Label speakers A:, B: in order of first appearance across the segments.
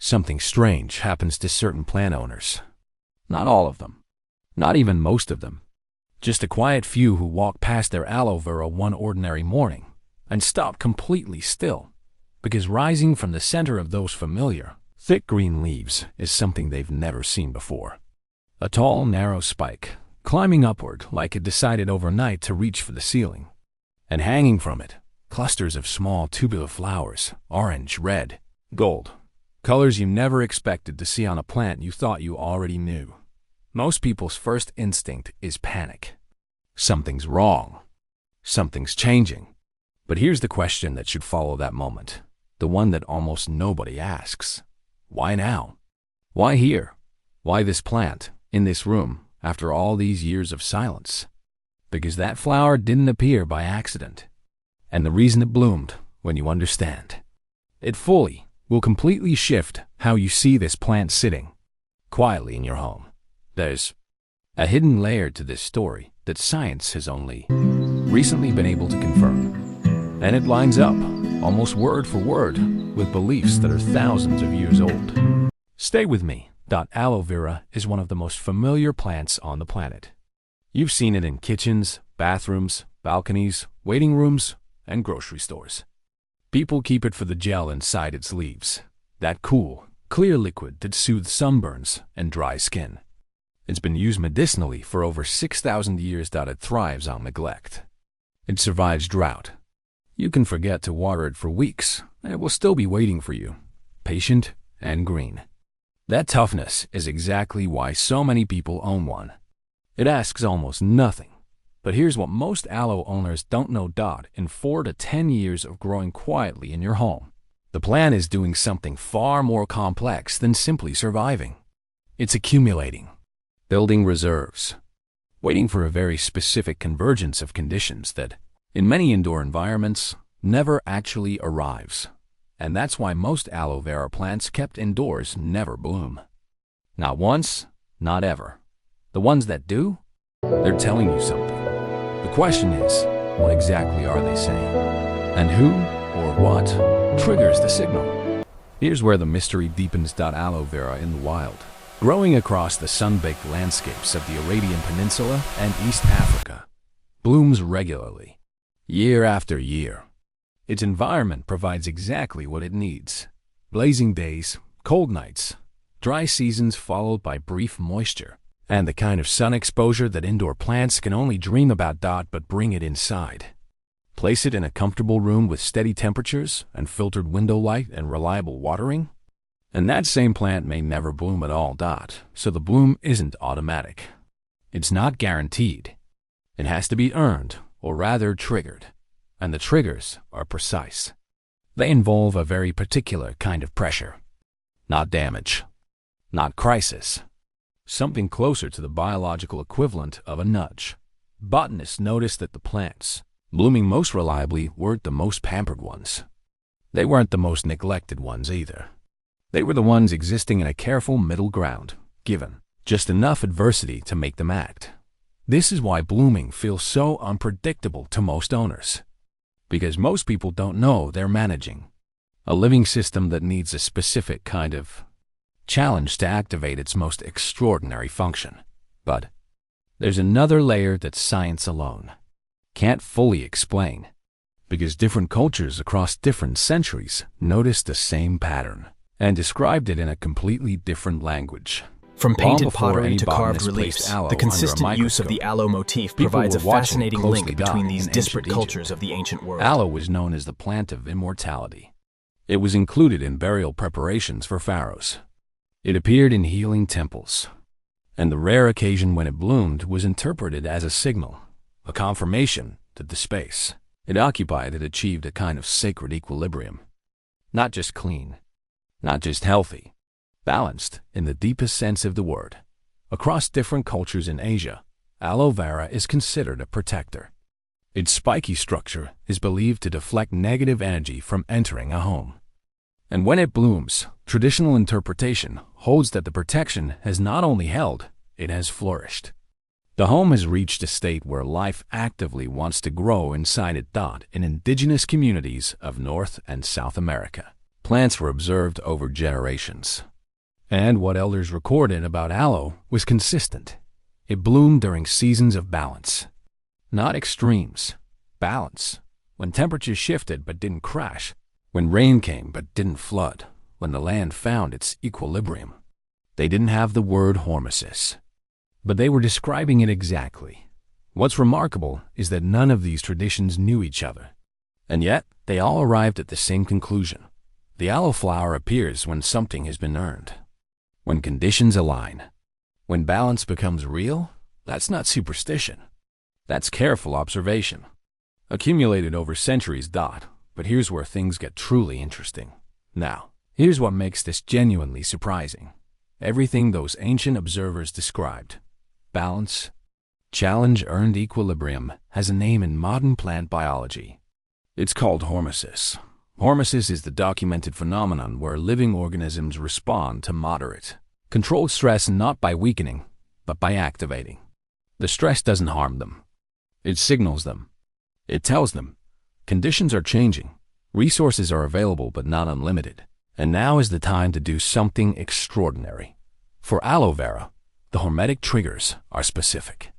A: Something strange happens to certain plant owners. Not all of them. Not even most of them. Just a quiet few who walk past their aloe vera one ordinary morning and stop completely still, because rising from the center of those familiar, thick green leaves is something they've never seen before. A tall, narrow spike, climbing upward like it decided overnight to reach for the ceiling. And hanging from it, clusters of small tubular flowers, orange, red, gold, colors you never expected to see on a plant you thought you already knew. Most people's first instinct is panic. Something's wrong. Something's changing. But here's the question that should follow that moment, the one that almost nobody asks. Why now? Why here? Why this plant, in this room, after all these years of silence? Because that flower didn't appear by accident. And the reason it bloomed, when you understand, it fully will completely shift how you see this plant sitting quietly in your home. There's a hidden layer to this story that science has only recently been able to confirm. And it lines up, almost word for word, with beliefs that are thousands of years old. Stay with me. Aloe vera is one of the most familiar plants on the planet. You've seen it in kitchens, bathrooms, balconies, waiting rooms, and grocery stores. People keep it for the gel inside its leaves, that cool, clear liquid that soothes sunburns and dry skin. It's been used medicinally for over 6,000 years. It thrives on neglect. It survives drought. You can forget to water it for weeks, and it will still be waiting for you, patient and green. That toughness is exactly why so many people own one. It asks almost nothing. But here's what most aloe owners don't know. In 4 to 10 years of growing quietly in your home, the plant is doing something far more complex than simply surviving. It's accumulating, building reserves, waiting for a very specific convergence of conditions that, in many indoor environments, never actually arrives. And that's why most aloe vera plants kept indoors never bloom. Not once, not ever. The ones that do, they're telling you something. The question is, what exactly are they saying? And who or what triggers the signal? Here's where the mystery deepens. Aloe vera in the wild, growing across the sun-baked landscapes of the Arabian Peninsula and East Africa, blooms regularly, year after year. Its environment provides exactly what it needs: blazing days, cold nights, dry seasons followed by brief moisture, and the kind of sun exposure that indoor plants can only dream about. But bring it inside. Place it in a comfortable room with steady temperatures and filtered window light and reliable watering, and that same plant may never bloom at all. So the bloom isn't automatic. It's not guaranteed. It has to be earned, or rather triggered. And the triggers are precise. They involve a very particular kind of pressure. Not damage. Not crisis. Something closer to the biological equivalent of a nudge. Botanists noticed that the plants blooming most reliably weren't the most pampered ones. They weren't the most neglected ones either. They were the ones existing in a careful middle ground, given just enough adversity to make them act. This is why blooming feels so unpredictable to most owners. Because most people don't know they're managing a living system that needs a specific kind of challenge to activate its most extraordinary function. But there's another layer that science alone can't fully explain, because different cultures across different centuries noticed the same pattern and described it in a completely different language.
B: From painted pottery to carved reliefs, the consistent use of the aloe motif provides a fascinating link between these disparate cultures of the ancient world.
A: Aloe was known as the plant of immortality. It was included in burial preparations for pharaohs. It appeared in healing temples, and the rare occasion when it bloomed was interpreted as a signal, a confirmation that the space it occupied had achieved a kind of sacred equilibrium. Not just clean, not just healthy, balanced in the deepest sense of the word. Across different cultures in Asia, aloe vera is considered a protector. Its spiky structure is believed to deflect negative energy from entering a home. And when it blooms, traditional interpretation holds that the protection has not only held, it has flourished. The home has reached a state where life actively wants to grow inside it. In indigenous communities of North and South America, Plants were observed over generations. And what elders recorded about aloe was consistent. It bloomed during seasons of balance. Not extremes. Balance. When temperatures shifted but didn't crash. When rain came but didn't flood. When the land found its equilibrium. They didn't have the word hormesis. But they were describing it exactly. What's remarkable is that none of these traditions knew each other. And yet, they all arrived at the same conclusion. The aloe flower appears when something has been earned. When conditions align. When balance becomes real, that's not superstition. That's careful observation. Accumulated over centuries. But here's where things get truly interesting. Now, here's what makes this genuinely surprising. Everything those ancient observers described. Balance, challenge, earned equilibrium has a name in modern plant biology. It's called hormesis. Hormesis is the documented phenomenon where living organisms respond to moderate, controlled stress not by weakening, but by activating. The stress doesn't harm them. It signals them. It tells them, conditions are changing, resources are available but not unlimited, and now is the time to do something extraordinary. For aloe vera, the hormetic triggers are specific.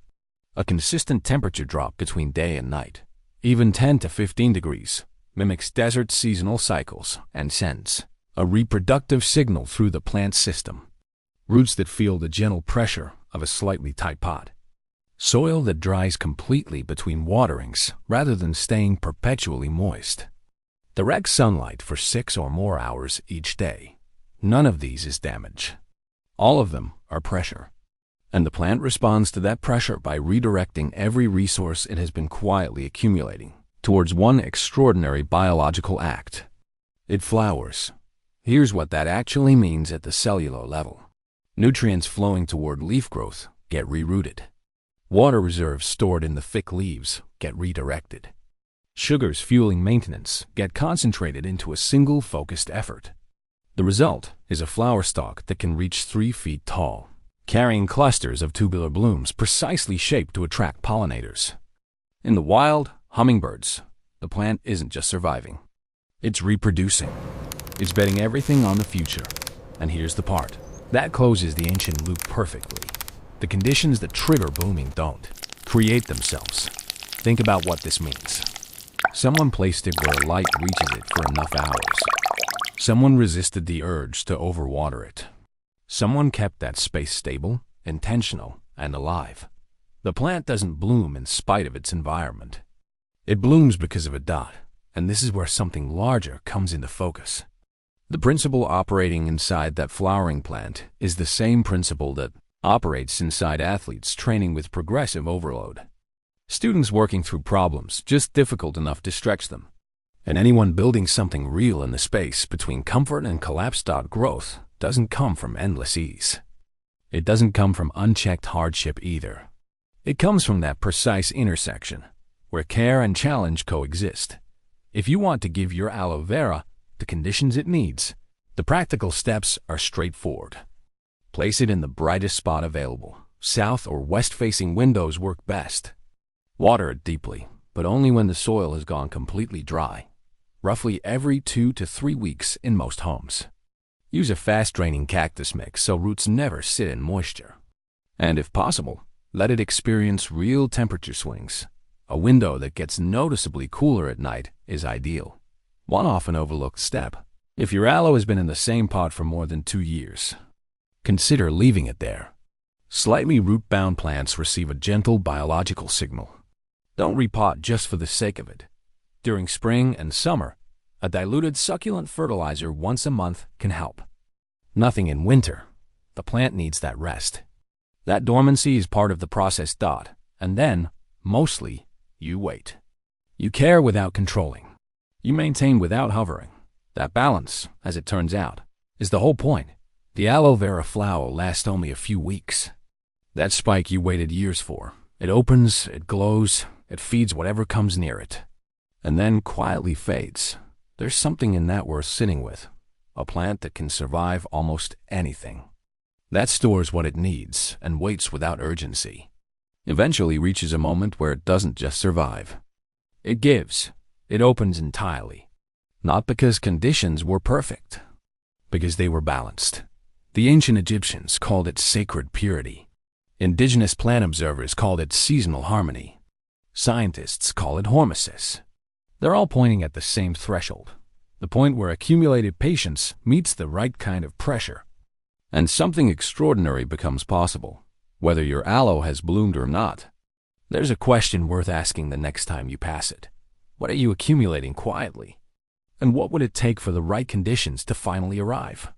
A: A consistent temperature drop between day and night, even 10 to 15 degrees, mimics desert seasonal cycles and sends a reproductive signal through the plant system. Roots that feel the gentle pressure of a slightly tight pot. Soil that dries completely between waterings rather than staying perpetually moist. Direct sunlight for 6 or more hours each day. None of these is damage. All of them are pressure. And the plant responds to that pressure by redirecting every resource it has been quietly accumulating towards one extraordinary biological act. It flowers. Here's what that actually means at the cellular level. Nutrients flowing toward leaf growth get rerouted. Water reserves stored in the thick leaves get redirected. Sugars fueling maintenance get concentrated into a single focused effort. The result is a flower stalk that can reach 3 feet tall, carrying clusters of tubular blooms precisely shaped to attract pollinators. In the wild, hummingbirds, the plant isn't just surviving. It's reproducing. It's betting everything on the future. And here's the part that closes the ancient loop perfectly. The conditions that trigger blooming don't create themselves. Think about what this means. Someone placed it where light reaches it for enough hours. Someone resisted the urge to overwater it. Someone kept that space stable, intentional, and alive. The plant doesn't bloom in spite of its environment. It blooms because of a dot, and this is where something larger comes into focus. The principle operating inside that flowering plant is the same principle that operates inside athletes training with progressive overload. Students working through problems just difficult enough to stretch them. And anyone building something real in the space between comfort and collapse. Growth doesn't come from endless ease. It doesn't come from unchecked hardship either. It comes from that precise intersection where care and challenge coexist. If you want to give your aloe vera the conditions it needs, the practical steps are straightforward. Place it in the brightest spot available. South or west-facing windows work best. Water it deeply, but only when the soil has gone completely dry. Roughly every 2 to 3 weeks in most homes. Use a fast-draining cactus mix so roots never sit in moisture. And if possible, let it experience real temperature swings. A window that gets noticeably cooler at night is ideal. One often overlooked step. If your aloe has been in the same pot for more than 2 years, consider leaving it there. Slightly root-bound plants receive a gentle biological signal. Don't repot just for the sake of it. During spring and summer, a diluted succulent fertilizer once a month can help. Nothing in winter. The plant needs that rest. That dormancy is part of the process. And then, mostly, you wait. You care without controlling. You maintain without hovering. That balance, as it turns out, is the whole point. The aloe vera flower lasts only a few weeks. That spike you waited years for. It opens, it glows, it feeds whatever comes near it. And then quietly fades. There's something in that worth sitting with. A plant that can survive almost anything. That stores what it needs and waits without urgency. Eventually reaches a moment where it doesn't just survive. It gives. It opens entirely. Not because conditions were perfect, because they were balanced. The ancient Egyptians called it sacred purity. Indigenous plant observers called it seasonal harmony. Scientists call it hormesis. They're all pointing at the same threshold, the point where accumulated patience meets the right kind of pressure. And something extraordinary becomes possible, whether your aloe has bloomed or not. There's a question worth asking the next time you pass it. What are you accumulating quietly? And what would it take for the right conditions to finally arrive?